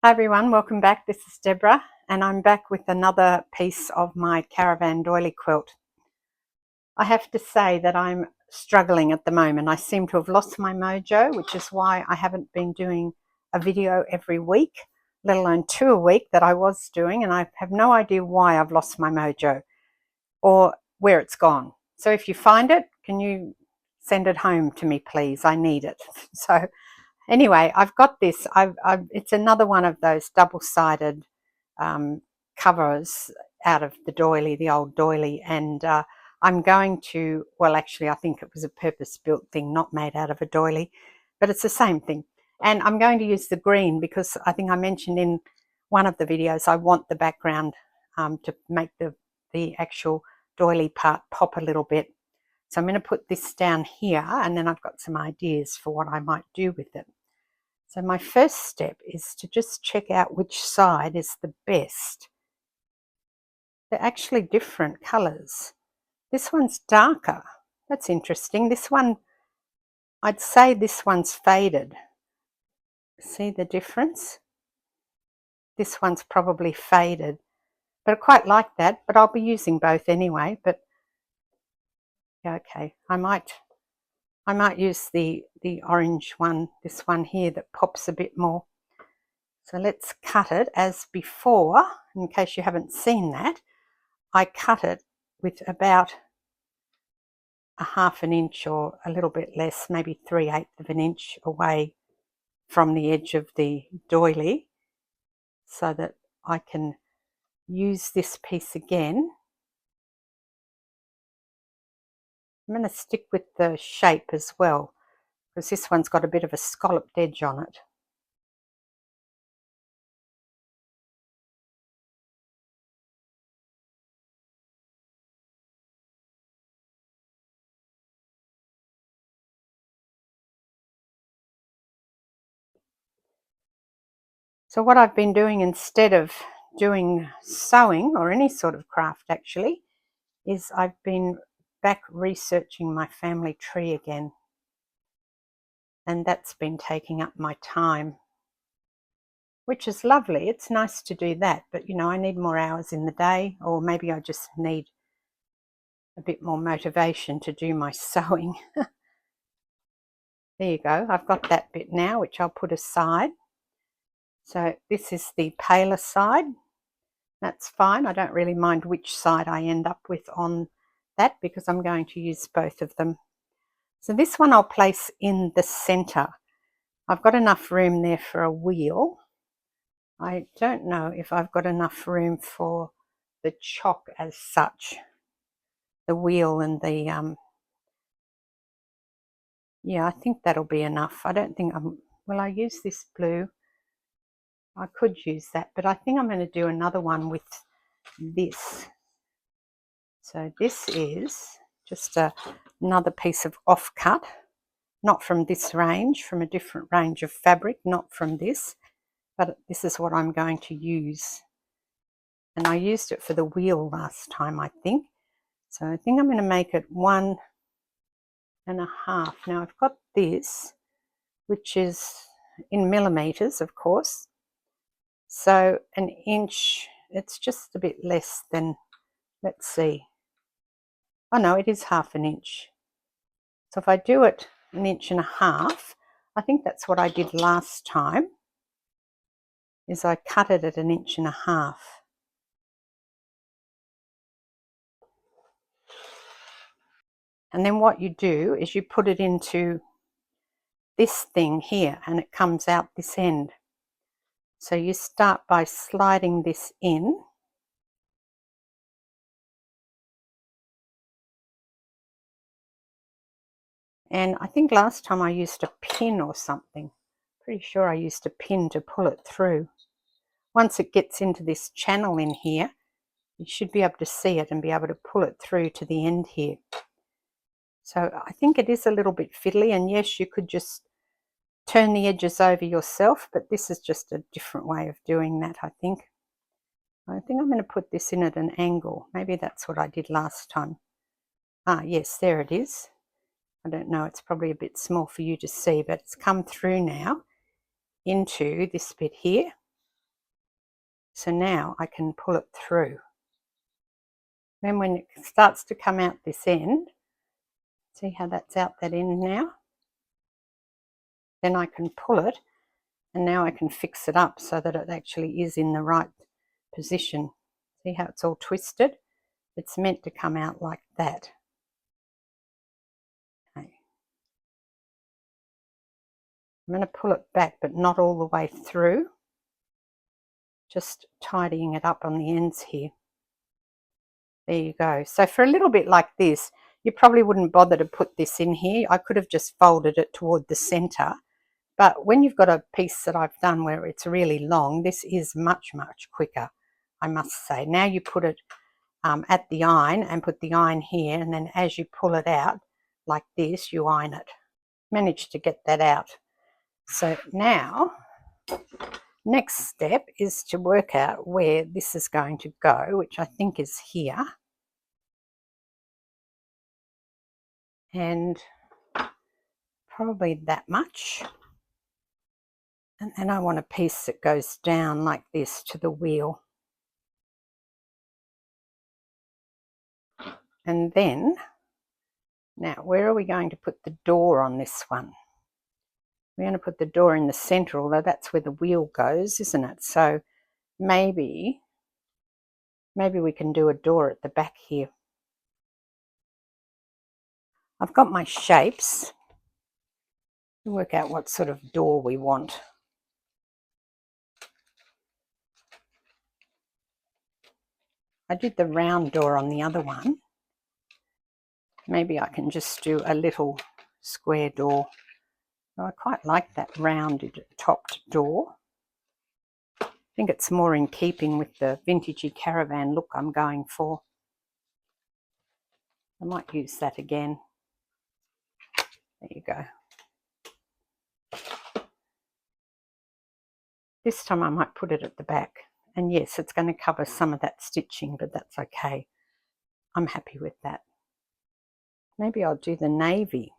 Hi everyone, welcome back. This is Deborah and I'm back with another piece of my Caravan Doily Quilt. I have to say that I'm struggling at the moment. I seem to have lost my mojo, which is why I haven't been doing a video every week, let alone 2 a week that I was doing, and I have no idea why I've lost my mojo or where it's gone. So if you find it, can you send it home to me please? I need it. So anyway, I've got this. It's another one of those double-sided covers out of the doily, the old doily, and I'm going to, well actually I think it was a purpose-built thing, not made out of a doily, but it's the same thing. And I'm going to use the green because I think I mentioned in one of the videos I want the background to make the actual doily part pop a little bit. So I'm going to put this down here and then I've got some ideas for what I might do with it. So my first step is to just check out which side is the best. They're actually different colours. This one's darker. That's interesting. This one, I'd say this one's faded. See the difference? This one's probably faded, but I quite like that, but I'll be using both anyway. But yeah, okay, I might use the orange one, this one here that pops a bit more. So let's cut it as before. In case you haven't seen that, I cut it with about a ½ an inch or a little bit less, maybe 3/8 of an inch away from the edge of the doily so that I can use this piece again. I'm going to stick with the shape as well because this one's got a bit of a scalloped edge on it. So what I've been doing instead of doing sewing or any sort of craft actually is I've been back researching my family tree again, and that's been taking up my time, which is lovely. It's nice to do that, but you know, I need more hours in the day, or maybe I just need a bit more motivation to do my sewing. There you go, I've got that bit now, which I'll put aside. So this is the paler side. That's fine. I don't really mind which side I end up with on that because I'm going to use both of them. So this one I'll place in the center. I've got enough room there for a wheel. I don't know if I've got enough room for the chock as such, the wheel and the yeah, I think that'll be enough. I don't think will I use this blue? I could use that, but I think I'm going to do another one with this. So this is just another piece of offcut, not from this range, from a different range of fabric, not from this, but this is what I'm going to use. And I used it for the wheel last time, I think. So I think I'm going to make it 1.5. Now I've got this, which is in millimeters, of course. So 1 inch, it's just a bit less than, let's see. Oh no, it is ½ an inch. So if I do it 1.5 inches, I think that's what I did last time, is I cut it at 1.5 inches. And then what you do is you put it into this thing here and it comes out this end. So you start by sliding this in. And I think last time I used a pin or something. Pretty sure I used a pin to pull it through. Once it gets into this channel in here, you should be able to see it and be able to pull it through to the end here. So I think it is a little bit fiddly, and yes, you could just turn the edges over yourself, but this is just a different way of doing that, I think. I think I'm going to put this in at an angle. Maybe that's what I did last time. Ah, yes, there it is. I don't know, it's probably a bit small for you to see, but it's come through now into this bit here. So now I can pull it through. Then when it starts to come out this end, see how that's out that end now? Then I can pull it, and now I can fix it up so that it actually is in the right position. See how it's all twisted? It's meant to come out like that. Okay. I'm going to pull it back, but not all the way through. Just tidying it up on the ends here. There you go. So for a little bit like this, you probably wouldn't bother to put this in here. I could have just folded it toward the center. But when you've got a piece that I've done where it's really long, this is much, much quicker, I must say. Now you put it at the iron and put the iron here, and then as you pull it out like this, you iron it. Managed to get that out. So now, next step is to work out where this is going to go, which I think is here. And probably that much. And then I want a piece that goes down like this to the wheel. And then, now where are we going to put the door on this one? We're going to put the door in the center, although that's where the wheel goes, isn't it? So maybe we can do a door at the back here. I've got my shapes. Work out what sort of door we want. I did the round door on the other one. Maybe I can just do a little square door. I quite like that rounded topped door. I think it's more in keeping with the vintagey caravan look I'm going for. I might use that again. There you go. This time I might put it at the back. And yes, it's going to cover some of that stitching, but that's okay. I'm happy with that. Maybe I'll do the navy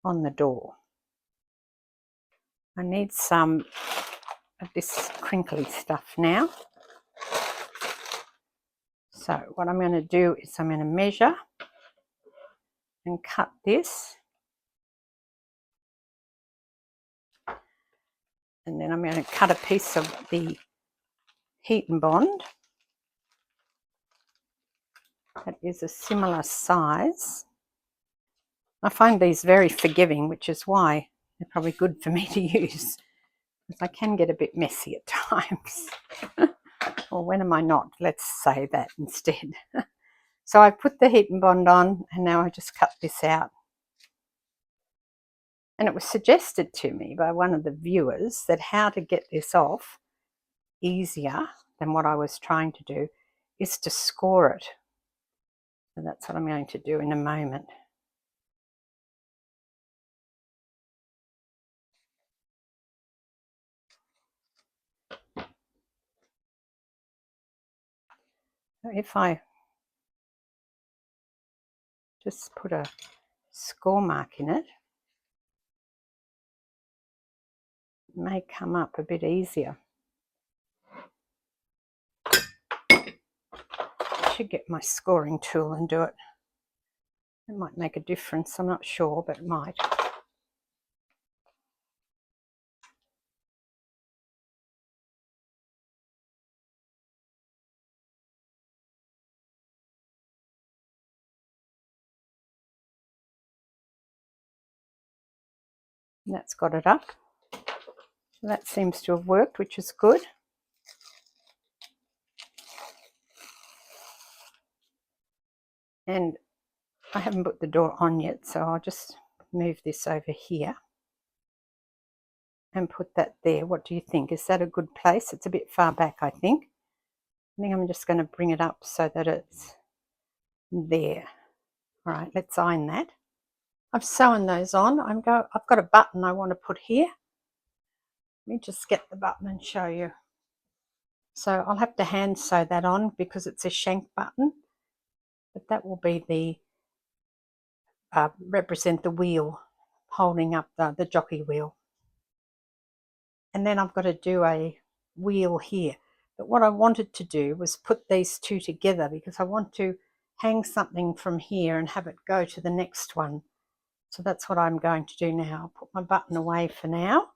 on the door. I need some of this crinkly stuff now. So what I'm going to do is I'm going to measure and cut this. And then I'm going to cut a piece of the heat and bond that is a similar size. I find these very forgiving, which is why they're probably good for me to use, because I can get a bit messy at times. Or when am I not? Let's say that instead. So I put the heat and bond on, and now I just cut this out. And it was suggested to me by one of the viewers that how to get this off easier than what I was trying to do is to score it. So that's what I'm going to do in a moment. So if I just put a score mark in it, it may come up a bit easier. I should get my scoring tool and do it. It might make a difference, I'm not sure, but it might. And that's got it up. So that seems to have worked, which is good. And I haven't put the door on yet, so I'll just move this over here and put that there. What do you think? Is that a good place? It's a bit far back, I think. I think I'm just going to bring it up so that it's there. All right, let's iron that. I've sewn those on. I've got a button I want to put here. Let me just get the button and show you. So I'll have to hand sew that on because it's a shank button, but that will be the represent the wheel holding up the jockey wheel. And then I've got to do a wheel here. But what I wanted to do was put these two together because I want to hang something from here and have it go to the next one. So that's what I'm going to do now. I'll put my button away for now,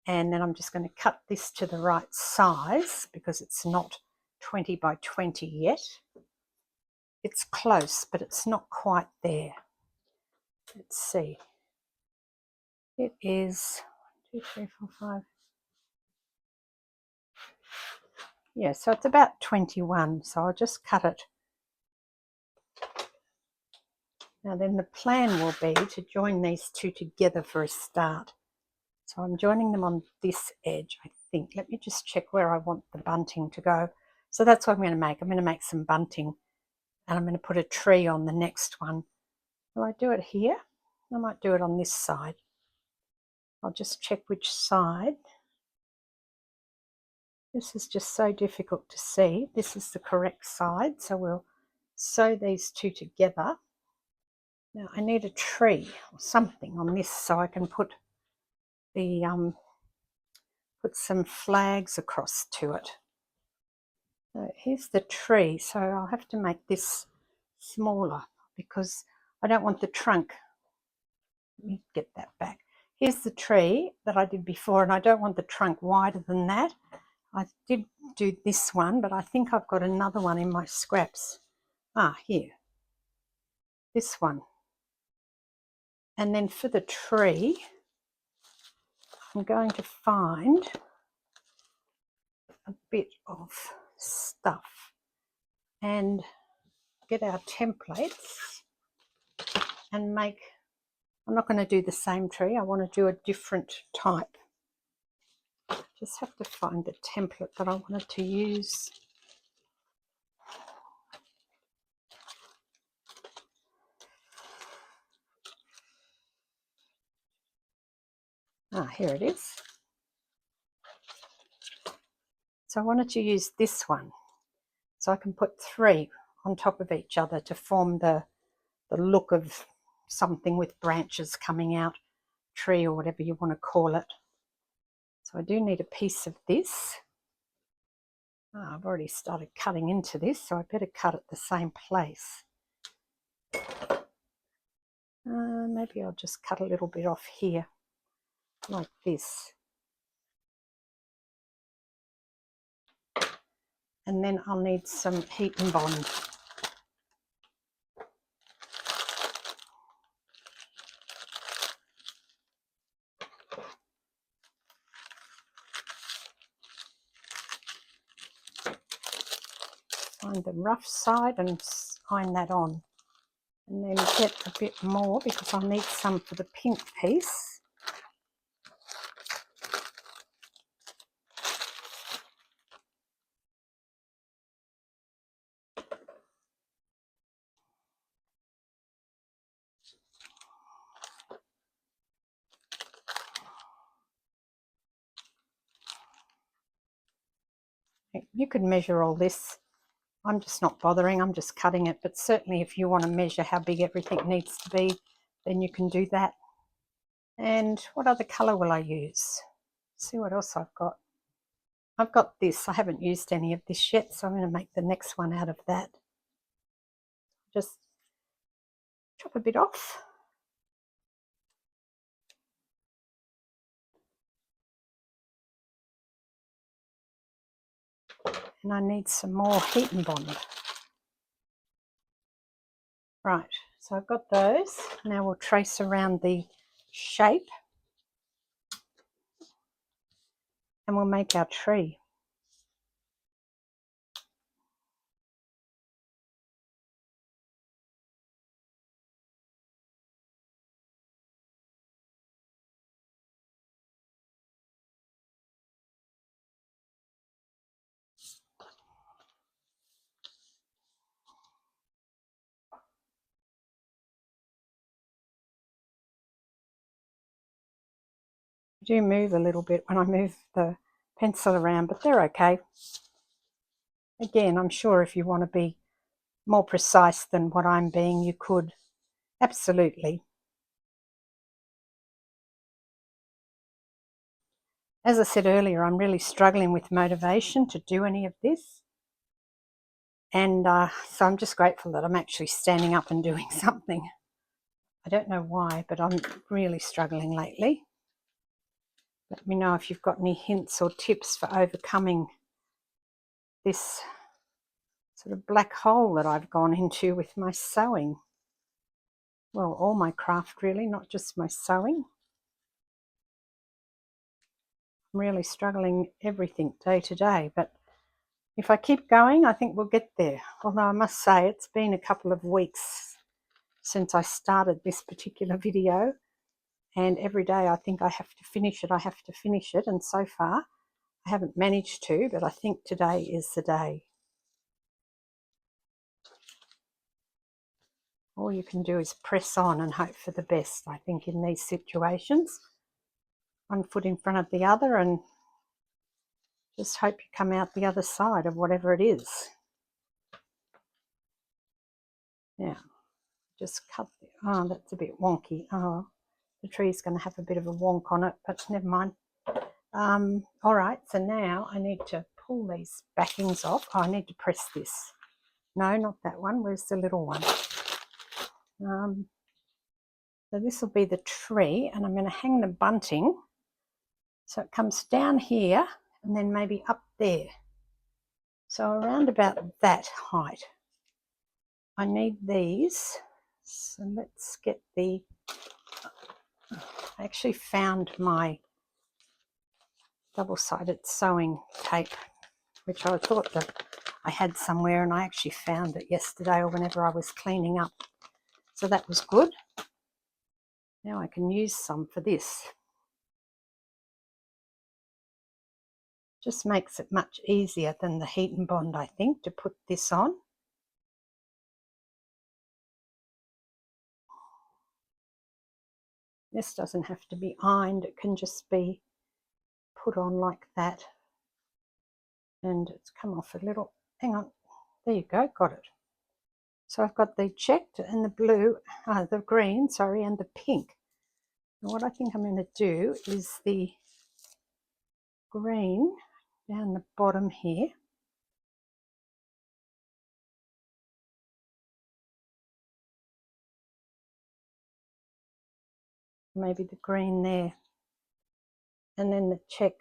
and then I'm just going to cut this to the right size because it's not 20 by 20 yet. It's close, but it's not quite there. Let's see. It is 1, 2, 3, 4, 5. Yeah, so it's about 21. So I'll just cut it. Now then the plan will be to join these two together for a start. So I'm joining them on this edge, I think. Let me just check where I want the bunting to go. So that's what I'm going to make. I'm going to make some bunting, and I'm going to put a tree on the next one. Will I do it here? I might do it on this side. I'll just check which side. This is just so difficult to see. This is the correct side, so we'll sew these two together. Now I need a tree or something on this so I can put the put some flags across to it. So here's the tree, so I'll have to make this smaller because I don't want the trunk. Let me get that back. Here's the tree that I did before, and I don't want the trunk wider than that. I did do this one, but I think I've got another one in my scraps. Here. This one. And then for the tree, I'm going to find a bit of stuff and get our templates and make, I'm not going to do the same tree, I want to do a different type. Just have to find the template that I wanted to use. Here it is. So I wanted to use this one. So I can put 3 on top of each other to form the look of something with branches coming out, tree or whatever you want to call it. So I do need a piece of this. I've already started cutting into this, so I better cut at the same place. Maybe I'll just cut a little bit off here, like this. And then I'll need some heat and bond. Find the rough side and iron that on. And then get a bit more because I'll need some for the pink piece. You could measure all this. I'm just not bothering, I'm just cutting it. But certainly if you want to measure how big everything needs to be, then you can do that. And what other colour will I use? Let's see what else I've got. I've got this. I haven't used any of this yet, so I'm going to make the next one out of that. Just chop a bit off. And I need some more heat and bond. Right, so I've got those. Now we'll trace around the shape and we'll make our tree. I do move a little bit when I move the pencil around, but they're okay. Again, I'm sure if you want to be more precise than what I'm being, you could. Absolutely. As I said earlier, I'm really struggling with motivation to do any of this. And so I'm just grateful that I'm actually standing up and doing something. I don't know why, but I'm really struggling lately. Let me know if you've got any hints or tips for overcoming this sort of black hole that I've gone into with my sewing. Well, all my craft really, not just my sewing. I'm really struggling everything day to day, but if I keep going, I think we'll get there. Although I must say it's been a couple of weeks since I started this particular video, and every day I think I have to finish it, and so far I haven't managed to, but I think today is the day. All you can do is press on and hope for the best, I think, in these situations. One foot in front of the other and just hope you come out the other side of whatever it is. Yeah, just cut the, oh, that's a bit wonky. Oh, the tree's going to have a bit of a wonk on it, but never mind. All right, so now I need to pull these backings off. Oh, I need to press this. No, not that one. Where's the little one? So this will be the tree, and I'm going to hang the bunting so it comes down here and then maybe up there. So around about that height. I need these. So let's get the, I actually found my double-sided sewing tape, which I thought that I had somewhere, and I actually found it yesterday or whenever I was cleaning up. So that was good. Now I can use some for this. Just makes it much easier than the heat and bond, I think, to put this on. This doesn't have to be ironed, it can just be put on like that. And it's come off a little. Hang on, there you go, got it. So I've got the checked and the blue, the green, sorry, and the pink. And what I think I'm going to do is the green down the bottom here. Maybe the green there. And then the check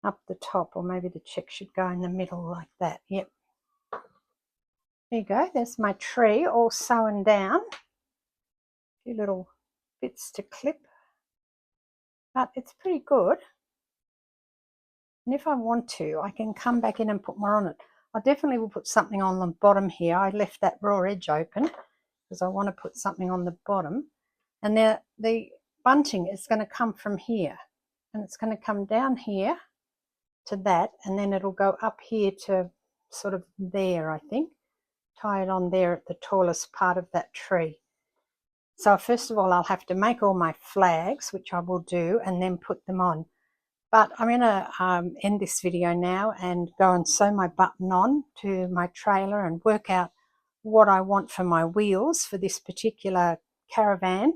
up the top, or maybe the check should go in the middle like that. Yep. There you go, there's my tree all sewn down. A few little bits to clip. But it's pretty good. And if I want to, I can come back in and put more on it. I definitely will put something on the bottom here. I left that raw edge open because I want to put something on the bottom. And the bunting is going to come from here. And it's going to come down here to that. And then it'll go up here to sort of there, I think. Tie it on there at the tallest part of that tree. So first of all, I'll have to make all my flags, which I will do, and then put them on. But I'm going to end this video now and go and sew my button on to my trailer and work out what I want for my wheels for this particular caravan,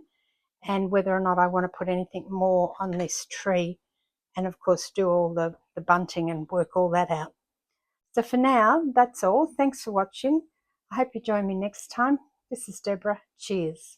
and whether or not I want to put anything more on this tree, and of course do all the bunting and work all that out. So for now, that's all. Thanks for watching. I hope you join me next time. This is Deborah. Cheers.